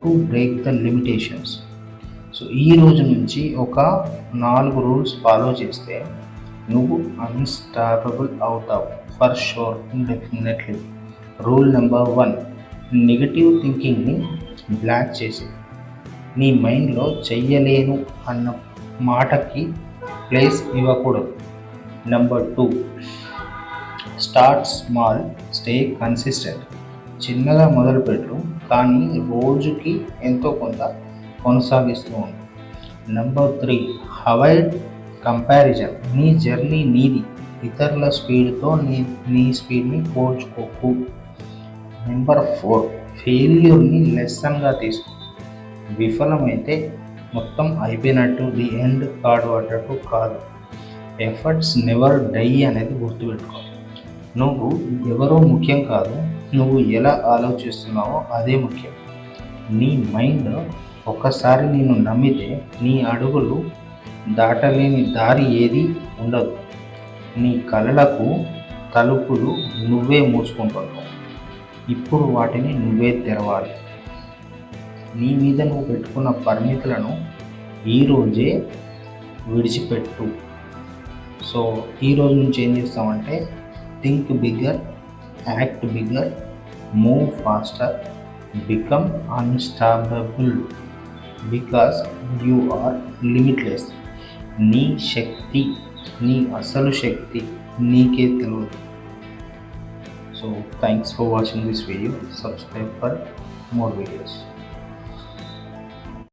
To break the limitations. So ఈ రోజు నుంచి ఒక 4 రూల్స్ ఫాలో చేస్తే నువ్వు అన్స్టాపబుల్ అవుతావు for sure, definitely. Rule number 1, negative థింకింగ్ని బ్లాక్ చేసి నీ మైండ్లో చెయ్యలేను అన్న మాటకి ప్లేస్ ఇవ్వకూడదు. Number 2, start small, stay consistent. చిన్నగా మొదలుపెట్టు, కానీ రోజుకి ఎంతో కొంత కొనసాగిస్తూ ఉండు. Number 3, avoid comparison. నీ జర్నీ నీది, ఇతరుల స్పీడ్తో నీ స్పీడ్ని పోల్చుకోకు. నెంబర్ 4, ఫెయిల్యూర్ని లెసన్గా తీసుకో. విఫలమైతే మొత్తం అయిపోయినట్టు, ది ఎండ్ కార్డు అన్నట్టు కాదు. ఎఫర్ట్స్ నెవర్ డై అనేది గుర్తుపెట్టుకో. నువ్వు ఎవరో ముఖ్యం కాదు, నువ్వు ఎలా ఆలోచిస్తున్నావో అదే ముఖ్యం. నీ మైండ్ ఒక్కసారి నేను నమ్మితే నీ అడుగులు దాటలేని దారి ఏది ఉండదు. నీ కలలకు తలుపులు నువ్వే మూసుకుంటున్నావు, ఇప్పుడు వాటిని నువ్వే తెరవాలి. నీ మీద నువ్వు పెట్టుకున్న పరిమితులను ఈరోజే విడిచిపెట్టు. సో ఈరోజు నుంచి ఏం చేస్తామంటే, think bigger, act bigger, move faster, become unstoppable because you are limitless. నీ శక్తి, నీ అసలు శక్తి నీకే తెలియదు. So thanks for watching this video. Subscribe for more videos.